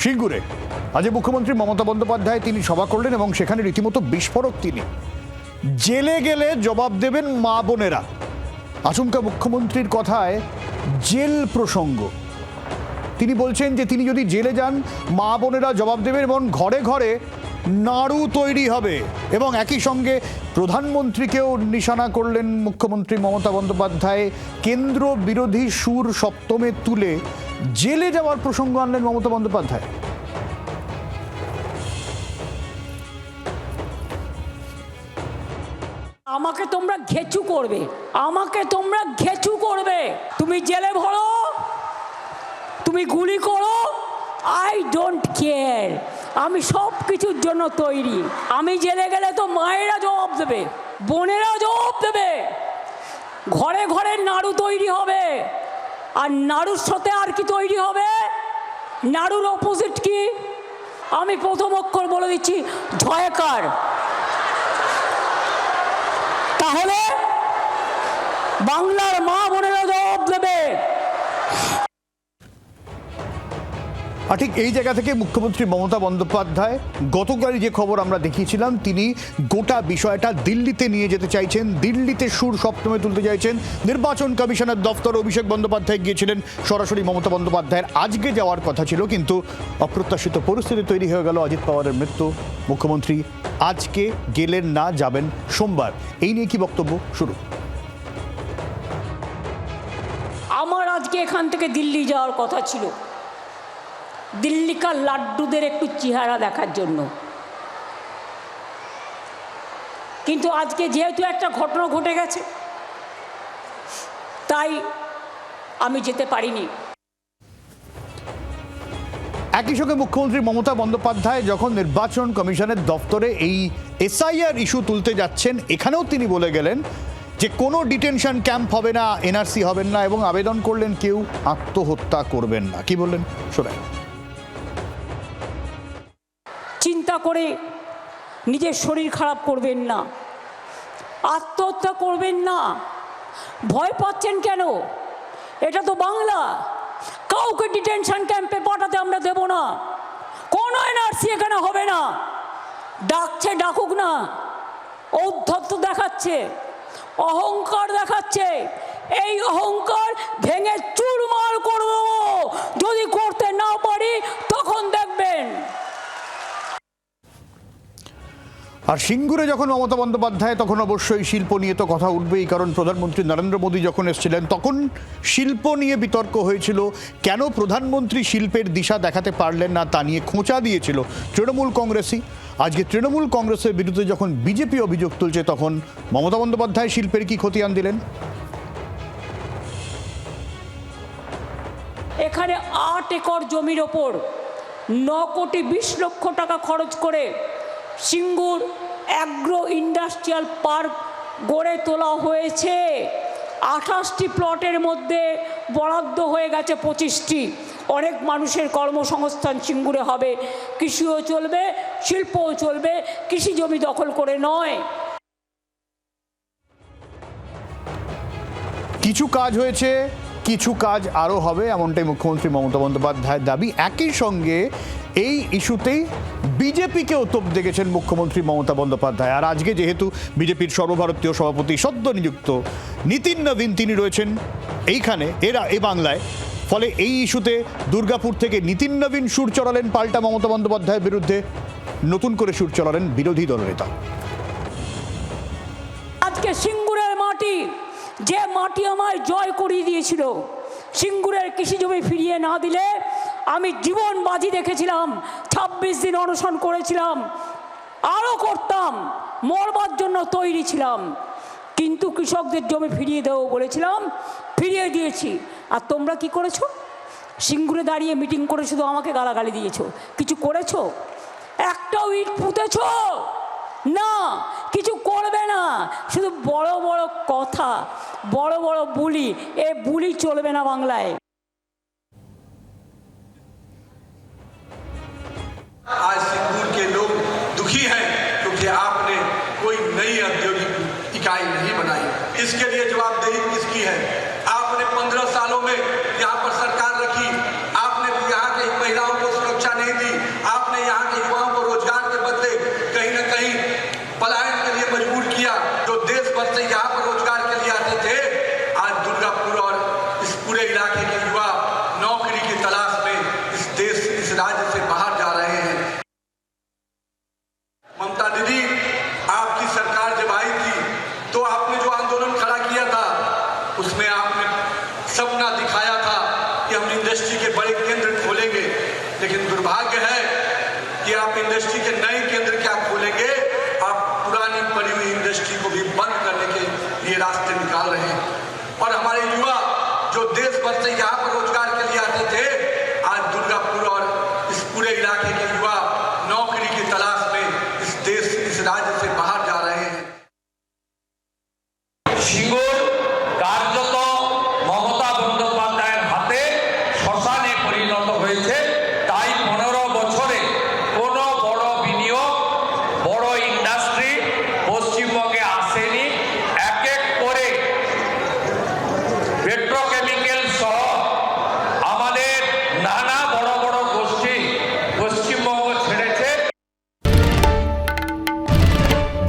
সিঙ্গুরে আজ মুখ্যমন্ত্রী মমতা বন্দ্যোপাধ্যায় তিনি সভা করলেন এবং সেখানে রীতিমতো বিস্ফোরক তিনি। জেলে গেলে জবাব দেবেন মা বোনেরা। আচমকা মুখ্যমন্ত্রীর কথায় জেল প্রসঙ্গ। তিনি বলছেন যে তিনি যদি জেলে যান মা বোনেরা জবাব দেবেন এবং ঘরে ঘরে নাড়ু তৈরি হবে। এবং একই সঙ্গে প্রধানমন্ত্রীকেও নিশানা করলেন মুখ্যমন্ত্রী মমতা বন্দ্যোপাধ্যায়। কেন্দ্র বিরোধী সুর সপ্তমে তুলে জেলে যাওয়ার প্রসঙ্গ আনলেন মমতা বন্দ্যোপাধ্যায়। আমাকে তোমরা ঘেচু করবে, আমাকে তোমরা ঘেচু করবে। তুমি জেলে ভরো, তুমি গুলি করো, আই ডোন্ট কেয়ার। আমি সব কিছুর জন্য তৈরি। আমি জেলে গেলে তো মায়েরা জবাব দেবে, বোনেরা জবাব দেবে। ঘরে ঘরে নাড়ু তৈরি হবে। আর নাড়ুর সাথে আর কি তৈরি হবে? নাড়ুর অপোজিট কি? আমি প্রথম অক্ষর বলে দিচ্ছি, ঝয়কার। তাহলে বাংলার মা বোনেরা জবাব দেবে। আর ঠিক এই জায়গা থেকে মুখ্যমন্ত্রী মমতা বন্দ্যোপাধ্যায় গতকাল যে খবর আমরা দেখিয়েছিলাম, তিনি গোটা বিষয়টা দিল্লিতে নিয়ে যেতে চাইছেন, দিল্লিতে সুর সপ্তমে তুলতে চাইছেন। নির্বাচন কমিশনের দফতর অভিষেক বন্দ্যোপাধ্যায় গিয়েছিলেন, সরাসরি মমতা বন্দ্যোপাধ্যায়ের আজকে যাওয়ার কথা ছিল, কিন্তু অপ্রত্যাশিত পরিস্থিতি তৈরি হয়ে গেল। অজিত পাওয়ারের মৃত্যু, মুখ্যমন্ত্রী আজকে গেলেন না, যাবেন সোমবার। এই নিয়ে কি বক্তব্য শুরু? আমার আজকে এখান থেকে দিল্লি যাওয়ার কথা ছিল, দিল্লিকার লাড্ডুদের একটু চেহারা দেখার জন্য। কিন্তু আজকে যেহেতু একটা ঘটনা ঘটে গেছে, তাই আমি যেতে পারিনি। একই সঙ্গে মুখ্যমন্ত্রী মমতা বন্দ্যোপাধ্যায় যখন নির্বাচন কমিশনের দফতরে এই এসআইআর ইস্যু তুলতে যাচ্ছেন, এখানেও তিনি বলে গেলেন যে কোনো ডিটেনশন ক্যাম্প হবে না, এনআরসি হবেন না, এবং আবেদন করলেন কেউ আত্মহত্যা করবেন না। কি বললেন শোনাই। চিন্তা করে নিজের শরীর খারাপ করবেন না, আত্মহত্যা করবেন না। ভয় পাচ্ছেন কেন? এটা তো বাংলা। কাউকে ডিটেনশন ক্যাম্পে পাঠাতে আমরা দেব না। কোনো এনআরসি এখানে হবে না। ডাকছে ডাকুক না। ঔদ্ধত্য দেখাচ্ছে, অহংকার দেখাচ্ছে। এই অহংকার ভেঙে চুরমার করে দেবো। যদি করতে না পারি তখন দেখবেন। আর সিঙ্গুরে যখন মমতা বন্দ্যোপাধ্যায়, তখন অবশ্যই শিল্প নিয়ে তো কথা উঠবেই, কারণ প্রধানমন্ত্রী নরেন্দ্র মোদী যখন এসেছিলেন তখন শিল্প নিয়ে বিতর্ক হয়েছিল। কেন প্রধানমন্ত্রী শিল্পের দিশা দেখাতে পারলেন না তা নিয়ে খোঁচা দিয়েছিল তৃণমূল কংগ্রেসই। আজকে তৃণমূল কংগ্রেসের বিরুদ্ধে যখন বিজেপি অভিযোগ তুলছে, তখন মমতা বন্দ্যোপাধ্যায় শিল্পের কি খতিয়ান দিলেন? এখানে 8 একর জমির ওপর 9 কোটি 20 লক্ষ টাকা খরচ করে সিঙ্গুর অ্যাগ্রো ইন্ডাস্ট্রিয়াল পার্ক গড়ে তোলা হয়েছে। 28টি প্লটের মধ্যে বরাদ্দ হয়ে গেছে 25টি। অনেক মানুষের কর্মসংস্থান সিঙ্গুরে হবে। কৃষিও চলবে, শিল্পও চলবে, কৃষি জমি দখল করে নয়। কিছু কাজ হয়েছে, কিছু কাজ আরও হবে, এমনটাই মুখ্যমন্ত্রী মমতা বন্দ্যোপাধ্যায়ের দাবি। একই সঙ্গে এই ইস্যুতেই বিজেপিকেও তোপ দেখেছেন মুখ্যমন্ত্রী মমতা বন্দ্যোপাধ্যায়। আর আজকে যেহেতু বিজেপির সর্বভারতীয় সভাপতি সদ্য নিযুক্ত নীতিন নবীন তিনি রয়েছেন এইখানে, এ বাংলায়, ফলে এই ইস্যুতে দুর্গাপুর থেকে নীতিন নবীন সুর চড়ালেন পাল্টা মমতা বন্দ্যোপাধ্যায়ের বিরুদ্ধে। নতুন করে সুর চড়ালেন বিরোধী দলনেতা। আজকে সিঙ্গুরের মাটি, যে মাটি আমায় জয় করিয়ে দিয়েছিল, সিঙ্গুরের কৃষি জমি ফিরিয়ে না দিলে আমি জীবন বাজি রেখেছিলাম। 26 দিন অনশন করেছিলাম, আরও করতাম, মরবার জন্য তৈরি ছিলাম। কিন্তু কৃষকদের জমি ফিরিয়ে দেবো বলেছিলাম, ফিরিয়ে দিয়েছি। আর তোমরা কি করেছো? সিঙ্গুরে দাঁড়িয়ে মিটিং করে শুধু আমাকে গালাগালি দিয়েছো। কিছু করেছো? একটাও ইট পুঁতেছো না, কিছু করবে না। শুধু বড় বড় কথা, বড় বড় বুলি। এ বুলি চলবে না বাংলায়। आज सिंगूर के लोग दुखी हैं क्योंकि आपने कोई नई औद्योगिक इकाई नहीं बनाई। इसके लिए जवाबदेही किसकी है? आपने 15 सालों में यहाँ पर सरकार रखी, आपने यहाँ के महिलाओं को सुरक्षा नहीं दी। राज्य से बाहर जा रहे हैं। ममता दीदी, आपकी सरकार जब आई थी तो आपने जो आंदोलन खड़ा किया था उसमें आपने सपना दिखाया था कि हम इंडस्ट्री के बड़े केंद्र खोलेंगे, लेकिन दुर्भाग्य है कि आप इंडस्ट्री के नए केंद्र क्या खोलेंगे, आप पुरानी पड़ी हुई इंडस्ट्री को भी बंद करने के लिए रास्ते निकाल रहे हैं। और हमारे युवा जो देश भर से यहाँ पर रोजगार के लिए आते थे, आज दुर्गापुर और इस पूरे इलाके के युवा नौकरी की तलाश में इस देश, इस राज्य से बाहर जा रहे हैं। সিঙ্গুর কার্যত মমতা বন্দ্যোপাধ্যায়ের হাতে শ্মশানে পরিণত হয়েছে। তাই 15 বছরে কোনো বড় বিনিয়োগ, বড় ইন্ডাস্ট্রি পশ্চিমবঙ্গে আসেনি। এক এক করে পেট্রোকেমিক্যাল সহ আমাদের নানা বড় বড় গোষ্ঠী পশ্চিমবঙ্গ ছেড়েছে।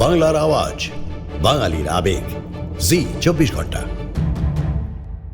বাংলার আওয়াজ, বাঙালির আবেগ, জি 24 ঘন্টা।